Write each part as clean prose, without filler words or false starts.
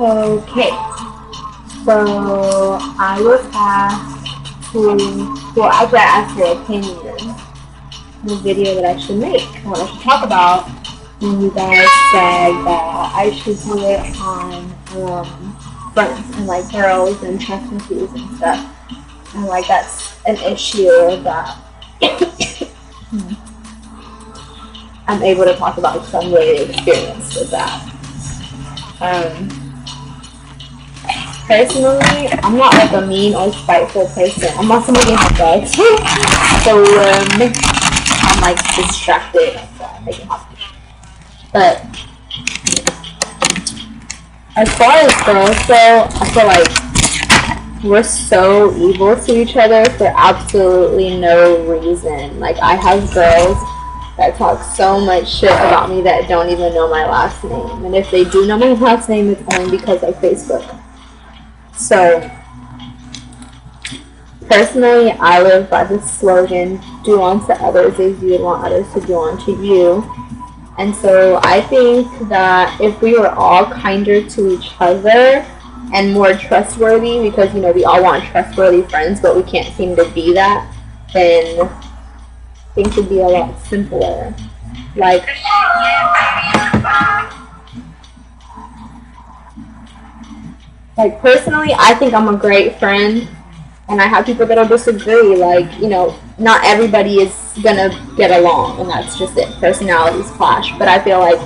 Okay, so I was asked to, well, after I asked your opinion on the video that I should make, what I should talk about, and you guys said that I should do it on friends and like girls and trust issues and stuff. And like that's an issue that I'm able to talk about because I'm really experienced with that. Personally, I'm not like a mean or spiteful person. I'm not somebody who has bugs. So I'm like distracted and make it happen. But as far as girls go, I feel like we're so evil to each other for absolutely no reason. Like I have girls that talk so much shit about me that don't even know my last name. And if they do know my last name, it's only because of Facebook. So, personally, I live by the slogan, do unto others as you would want others to do unto you. And so I think that if we were all kinder to each other and more trustworthy, because, you know, we all want trustworthy friends, but we can't seem to be that, then things would be a lot simpler. Like, personally, I think I'm a great friend, and I have people that'll disagree. Like, you know, not everybody is gonna get along, and that's just it. Personalities clash. But I feel like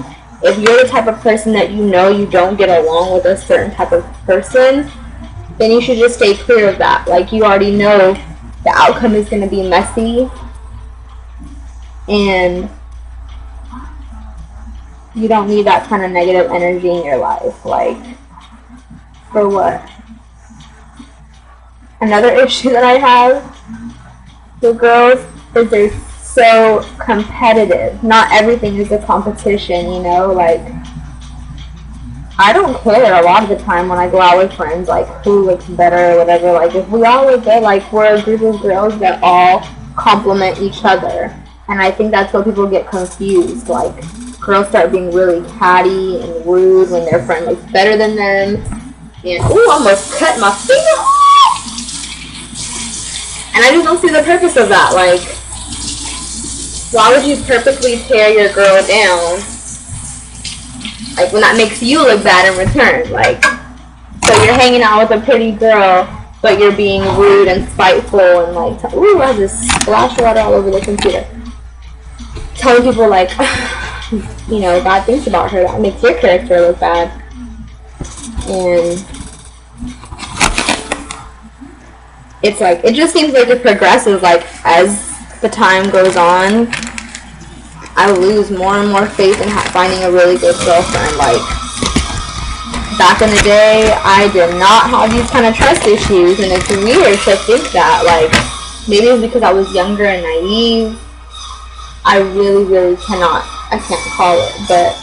if you're the type of person that you know you don't get along with a certain type of person, then you should just stay clear of that. Like, you already know the outcome is gonna be messy, and you don't need that kind of negative energy in your life. Like, for what? Another issue that I have with girls is they're so competitive. Not everything is a competition, you know? Like, I don't care a lot of the time when I go out with friends, like, who looks better or whatever. Like, if we all look good, like, we're a group of girls that all compliment each other. And I think that's where people get confused. Like, girls start being really catty and rude when their friend looks better than them. And, ooh, I almost cut my finger off! And I just don't see the purpose of that. Like, why would you purposely tear your girl down? Like, when that makes you look bad in return. Like, so you're hanging out with a pretty girl, but you're being rude and spiteful and like, ooh, I just splashed water all over the computer. Telling people like, you know, bad things about her that makes your character look bad. And it's like, it just seems like it progresses. Like, as the time goes on, I lose more and more faith in finding a really good girlfriend. Like, back in the day, I did not have these kind of trust issues, and it's weird to think that. Like, maybe it's because I was younger and naive. I really I can't call it, but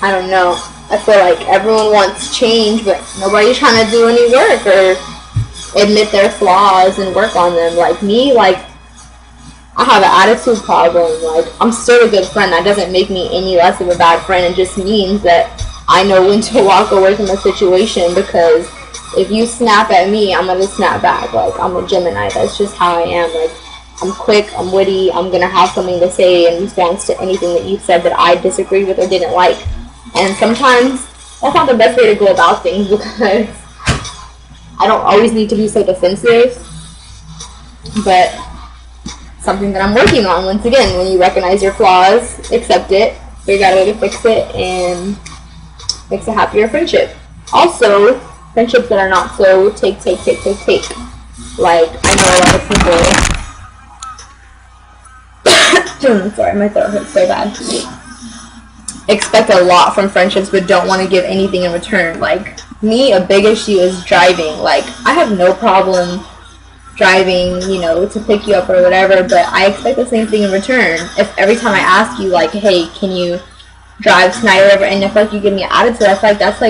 I don't know. I feel like everyone wants change, but nobody's trying to do any work or admit their flaws and work on them. Like me, like, I have an attitude problem. Like, I'm still a good friend. That doesn't make me any less of a bad friend. It just means that I know when to walk away from a situation, because if you snap at me, I'm going to snap back. Like, I'm a Gemini. That's just how I am. Like, I'm quick, I'm witty, I'm going to have something to say in response to anything that you said that I disagree with or didn't like. And sometimes that's not the best way to go about things, because I don't always need to be so defensive. But something that I'm working on, once again, when you recognize your flaws, accept it, figure out a way to fix it, and makes a happier friendship. Also, friendships that are not so take. Like, I know a lot of people... sorry, my throat hurts so bad. Expect a lot from friendships but don't want to give anything in return. Like, me, a big issue is driving. Like, I have no problem driving, you know, to pick you up or whatever, but I expect the same thing in return. If every time I ask you, like, hey, can you drive tonight or whatever, and if, like, you give me an attitude, I feel like that's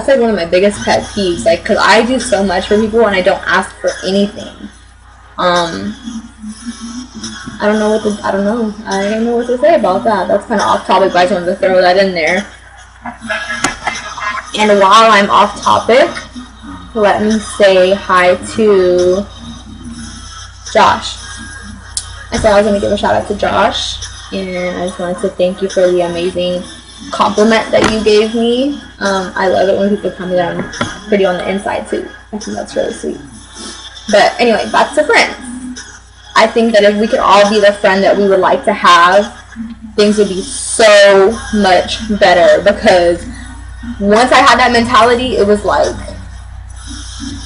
one of my biggest pet peeves. Like, because I do so much for people and I don't ask for anything. I don't know what to say about that. That's kind of off topic, but I just wanted to throw that in there. And while I'm off topic, let me say hi to Josh. I said I was going to give a shout out to Josh, and I just wanted to thank you for the amazing compliment that you gave me. I love it when people tell me that I'm pretty on the inside too. I think that's really sweet. But anyway, back to friends. I think that if we could all be the friend that we would like to have, things would be so much better, because once I had that mentality, it was like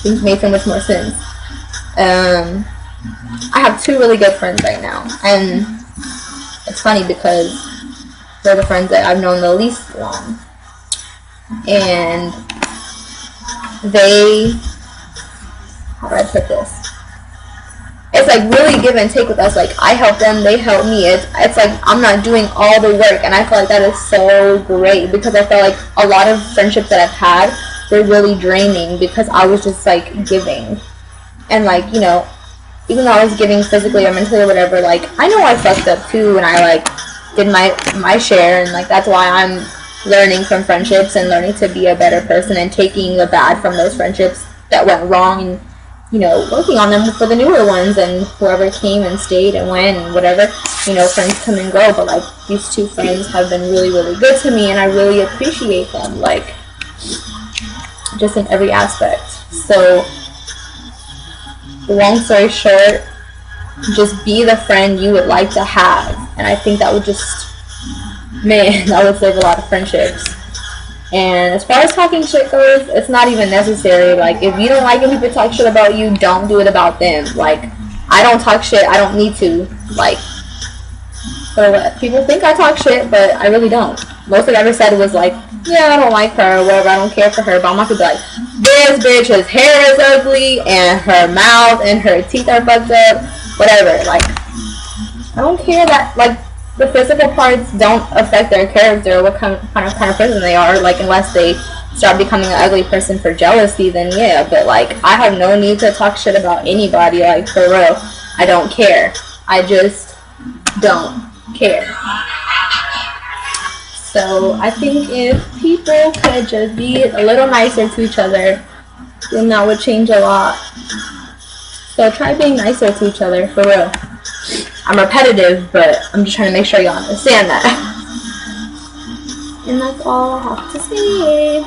things made so much more sense. I have 2 really good friends right now, and it's funny because they're the friends that I've known the least long, and they, how do I put this? It's like really give and take with us. Like, I help them, they help me. It's like I'm not doing all the work, and I feel like that is so great, because I feel like a lot of friendships that I've had, they're really draining because I was just like giving, and like, you know, even though I was giving physically or mentally or whatever, like I know I fucked up too, and I like did my share, and like that's why I'm learning from friendships and learning to be a better person and taking the bad from those friendships that went wrong, and you know, working on them for the newer ones, and whoever came and stayed and went and whatever, you know, friends come and go, but like these 2 friends have been really, really good to me, and I really appreciate them, like just in every aspect. So long story short, just be the friend you would like to have, and I think that would just, man, that would save a lot of friendships. And as far as talking shit goes, it's not even necessary. Like, if you don't like when people talk shit about you, don't do it about them. Like, I don't talk shit, I don't need to. Like, so people think I talk shit, but I really don't. Most I've ever said was like, yeah, I don't like her or whatever, I don't care for her, but I'm not gonna be like, this bitch's hair is ugly, and her mouth and her teeth are fucked up, whatever. Like, I don't care that, like, the physical parts don't affect their character or what kind of person they are. Like, unless they start becoming an ugly person for jealousy, then yeah. But like, I have no need to talk shit about anybody. Like, for real, I don't care. I just don't care. So I think if people could just be a little nicer to each other, then that would change a lot. So try being nicer to each other, for real. I'm repetitive, but I'm just trying to make sure y'all understand that. And that's all I have to say.